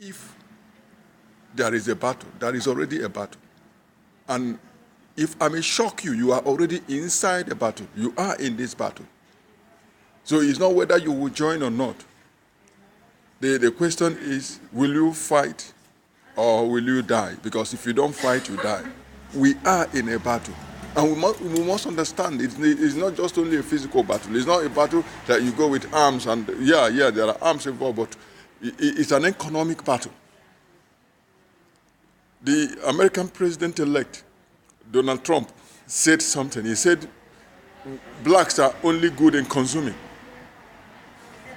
if there is a battle, there is already a battle. And if I may shock you, you are already inside the battle. You are in this battle. So it's not whether you will join or not. The question is, will you fight or will you die? Because if you don't fight, you die. We are in a battle. And we must understand, it's not just only a physical battle. It's not a battle that you go with arms and, there are arms involved, but it's an economic battle. The American president-elect, Donald Trump, said something. He said, blacks are only good in consuming.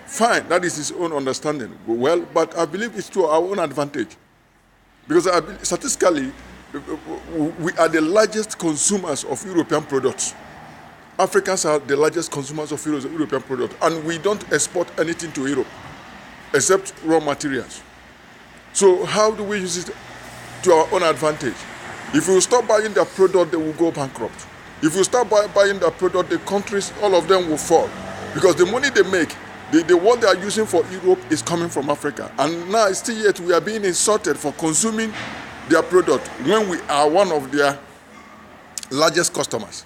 Fine, that is his own understanding. Well, but I believe it's to our own advantage. Because statistically, we are the largest consumers of European products. Africans are the largest consumers of European products. And we don't export anything to Europe, except raw materials. So how do we use it to our own advantage? If we stop buying their product, they will go bankrupt. If we start buying their product, the countries, all of them will fall. Because the money they make, what they are using for Europe is coming from Africa. And now, still yet, we are being insulted for consuming their product when we are one of their largest customers.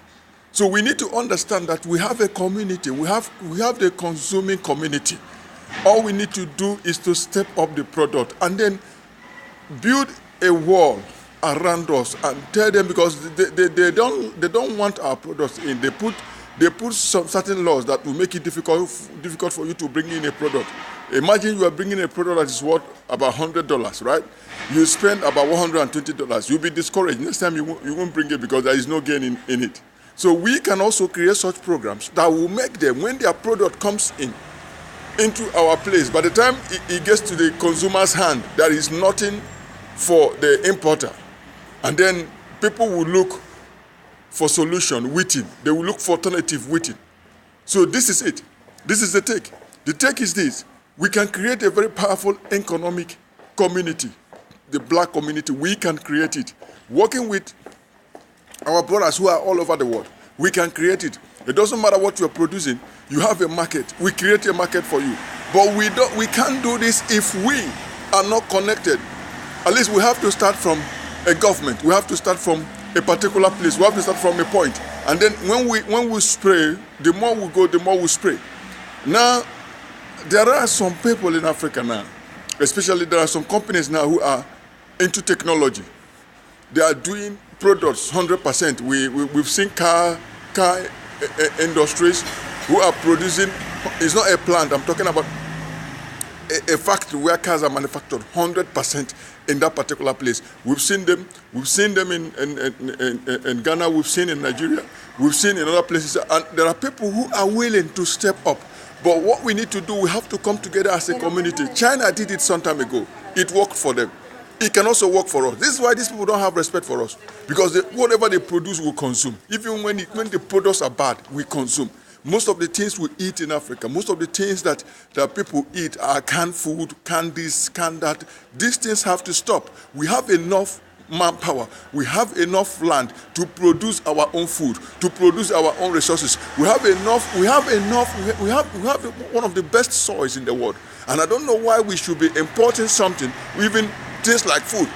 So we need to understand that we have a community. We have the consuming community. All we need to do is to step up the product and then build a wall around us and tell them, because they don't want our products in. They put some certain laws that will make it difficult for you to bring in a product. Imagine you are bringing a product that is worth about $100, right? You spend about $120. You'll be discouraged. Next time you won't bring it because there is no gain in it. So we can also create such programs that will make them, when their product comes into our place, by the time it gets to the consumer's hand, there is nothing for the importer. And then people will look for solution within. They will look for alternative within. So this is it. This is the take. The take is this. We can create a very powerful economic community. The black community, we can create it. Working with our brothers who are all over the world, we can create it. It doesn't matter what you're producing. You have a market. We create a market for you. But we can't do this if we are not connected. At least we have to start from a government. We have to start from a particular place. We have to start from a point. And then when we spray, the more we go, the more we spray. Now, there are some people in Africa now, especially there are some companies now who are into technology. They are doing products 100%. We've seen car industries who are producing, it's not a plant, I'm talking about a factory where cars are manufactured 100% in that particular place. We've seen them in Ghana, we've seen in Nigeria, we've seen in other places, and there are people who are willing to step up. But what we need to do, we have to come together as a community. China did it some time ago. It worked for them. It can also work for us. This is why these people don't have respect for us. Because whatever they produce, we consume. Even when the products are bad, we consume. Most of the things we eat in Africa, most of the things that people eat are canned food, canned this, canned that. These things have to stop. We have enough manpower. We have enough land to produce our own food, to produce our own resources. We have one of the best soils in the world. And I don't know why we should be importing something, even things like food,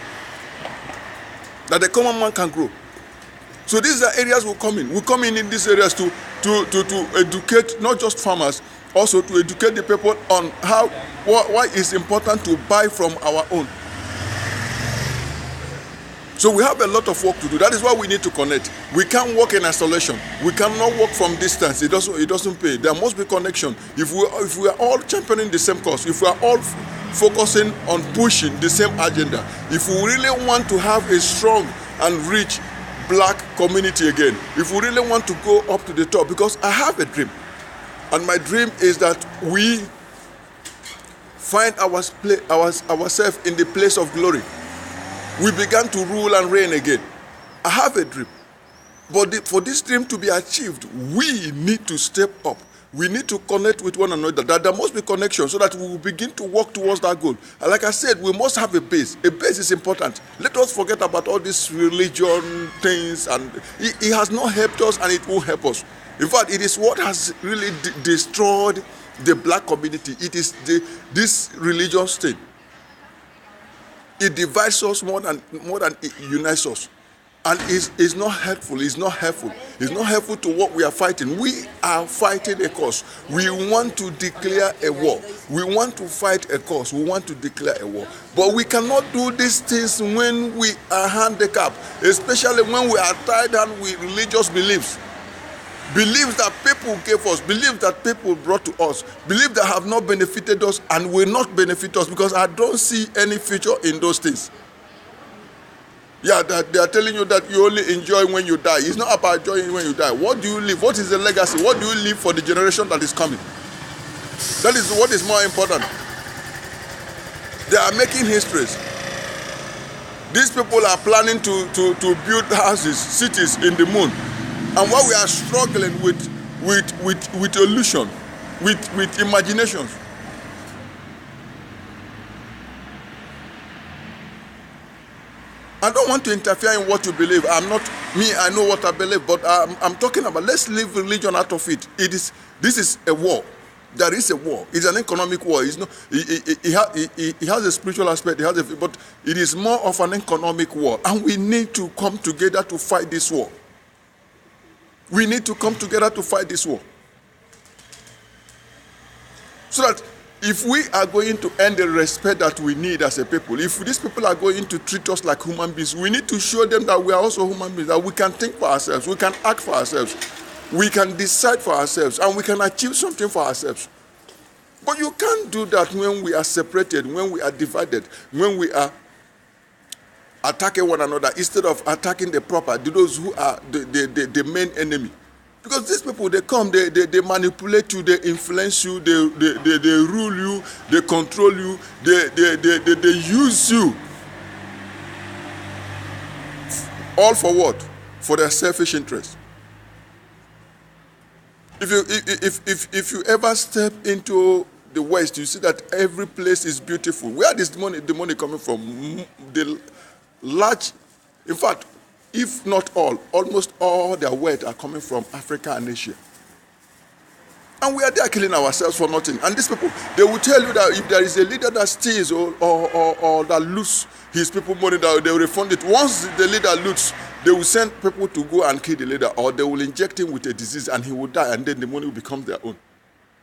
that the common man can grow. So these are areas we come in. We come in these areas to educate not just farmers, also to educate the people on why it's important to buy from our own. So we have a lot of work to do. That is why we need to connect. We can't work in isolation. We cannot work from distance. It doesn't pay. There must be connection. If we are all championing the same cause, if we are all focusing on pushing the same agenda, if we really want to have a strong and rich black community again, if we really want to go up to the top, because I have a dream, and my dream is that we find ourselves in the place of glory. We began to rule and reign again. I have a dream. But for this dream to be achieved, we need to step up. We need to connect with one another. That there must be connection so that we will begin to work towards that goal. And like I said, we must have a base. A base is important. Let us forget about all these religion things. And it has not helped us, and it won't help us. In fact, it is what has really destroyed the black community. It is this religious thing. It divides us more than it unites us. And it's not helpful. It's not helpful. It's not helpful to what we are fighting. We are fighting a cause. We want to declare a war. We want to fight a cause. We want to declare a war. But we cannot do these things when we are handicapped, especially when we are tied down with religious beliefs. Beliefs that people gave us, beliefs that people brought to us, beliefs that have not benefited us and will not benefit us, because I don't see any future in those things. Yeah, that they are telling you that you only enjoy when you die. It's not about enjoying when you die. What do you leave? What is the legacy? What do you leave for the generation that is coming? That is what is more important. They are making histories. These people are planning to build houses, cities in the moon. And while we are struggling with illusion, with imaginations. I don't want to interfere in what you believe. I know what I believe, but I'm talking about, let's leave religion out of it. This is a war. There is a war. It's an economic war. It's not. It has a spiritual aspect. But it is more of an economic war, and we need to come together to fight this war. We need to come together to fight this war, so that if we are going to earn the respect that we need as a people, if these people are going to treat us like human beings, we need to show them that we are also human beings, that we can think for ourselves, we can act for ourselves, we can decide for ourselves, and we can achieve something for ourselves. But you can't do that when we are separated, when we are divided, when we are attacking one another instead of attacking the proper, those who are the main enemy. Because these people, they come, they manipulate you, they influence you, they rule you, they control you, they use you. All for what? For their selfish interest. If you ever step into the West, you see that every place is beautiful. Where is the money coming from? The large, in fact, if not all, almost all their wealth are coming from Africa and Asia. And we are there killing ourselves for nothing. And these people, they will tell you that if there is a leader that steals or that loots his people money, that they will refund it. Once the leader loots, they will send people to go and kill the leader, or they will inject him with a disease and he will die, and then the money will become their own.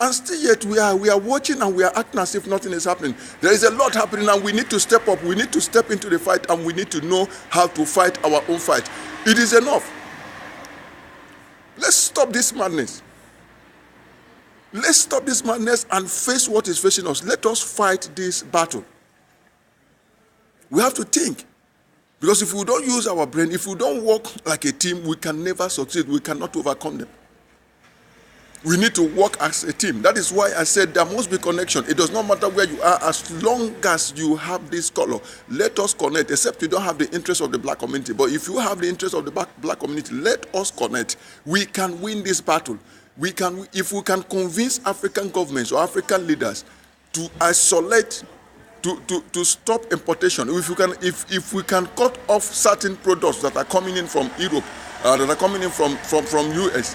And still yet we are watching and we are acting as if nothing is happening. There is a lot happening, and we need to step up. We need to step into the fight, and we need to know how to fight our own fight. It is enough. Let's stop this madness. Let's stop this madness and face what is facing us. Let us fight this battle. We have to think. Because if we don't use our brain, if we don't work like a team, we can never succeed. We cannot overcome them. We need to work as a team. That is why I said there must be connection. It does not matter where you are, as long as you have this color. Let us connect, except you don't have the interest of the black community. But if you have the interest of the black community, let us connect. We can win this battle. If we can convince African governments or African leaders to isolate, to stop importation. If we can cut off certain products that are coming in from Europe, that are coming in from US.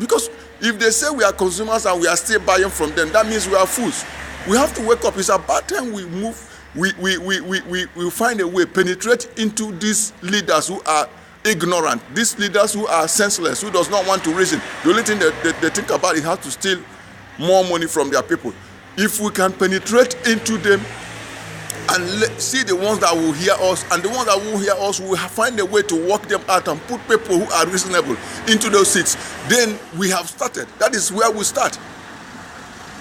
Because if they say we are consumers and we are still buying from them, that means we are fools. We have to wake up. It's about time we move. We find a way, penetrate into these leaders who are ignorant, these leaders who are senseless, who does not want to reason. The only thing they think about is how to steal more money from their people. If we can penetrate into them and see the ones that will hear us, and the ones that will hear us, will find a way to work them out and put people who are reasonable into those seats, then we have started. That is where we start.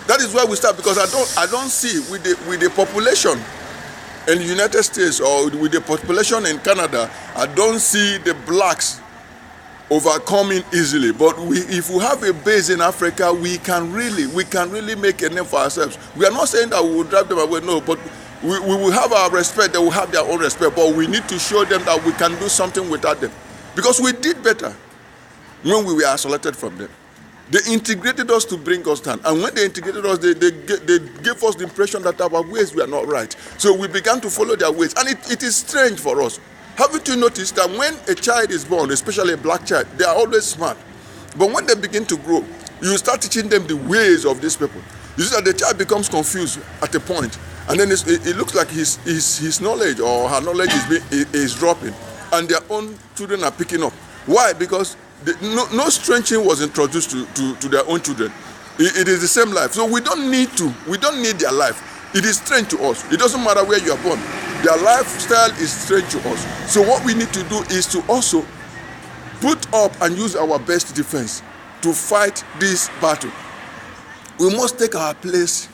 That is where we start, because I don't see with the population in the United States or with the population in Canada, I don't see the blacks overcoming easily. But if we have a base in Africa, we can really make a name for ourselves. We are not saying that we will drive them away, no, but we will have our respect, they will have their own respect, but we need to show them that we can do something without them. Because we did better when we were isolated from them. They integrated us to bring us down. And when they integrated us, they gave us the impression that our ways were not right. So we began to follow their ways. And it is strange for us. Haven't you noticed that when a child is born, especially a black child, they are always smart. But when they begin to grow, you start teaching them the ways of these people. You see that the child becomes confused at a point. And then it looks like his knowledge or her knowledge is dropping, and their own children are picking up. Why? Because no strange thing was introduced to their own children. It is the same life. So we don't need their life. It is strange to us. It doesn't matter where you are born. Their lifestyle is strange to us. So what we need to do is to also put up and use our best defense to fight this battle. We must take our place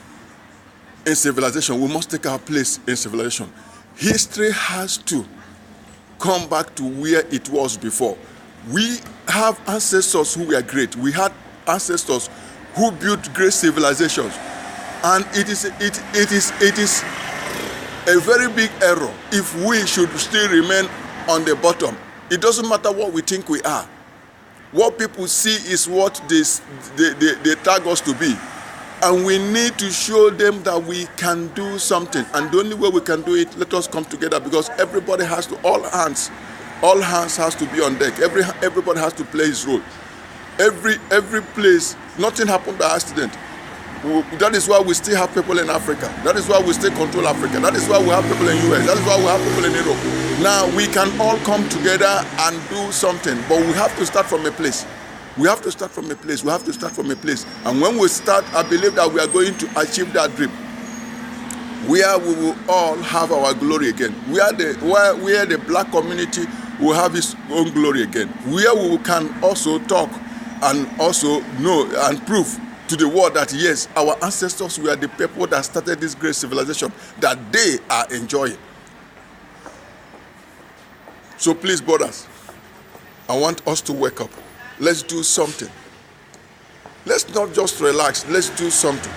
in civilization. We must take our place in civilization. History has to come back to where it was before. We have ancestors who were great. We had ancestors who built great civilizations, and it is a very big error if we should still remain on the bottom. It doesn't matter what we think we are. What people see is what they tag us to be, and we need to show them that we can do something. And the only way we can do it, let us come together, because everybody has to, all hands has to be on deck. Everybody has to play his role. Every place, nothing happened by accident. That is why we still have people in Africa. That is why we still control Africa. That is why we have people in US. That is why we have people in Europe. Now we can all come together and do something, but we have to start from a place. We have to start from a place. We have to start from a place. And when we start, I believe that we are going to achieve that dream, where we will all have our glory again. Where the black community will have its own glory again. Where we can also talk and also know and prove to the world that yes, our ancestors were the people that started this great civilization that they are enjoying. So please, brothers, I want us to wake up. Let's do something. Let's not just relax. Let's do something.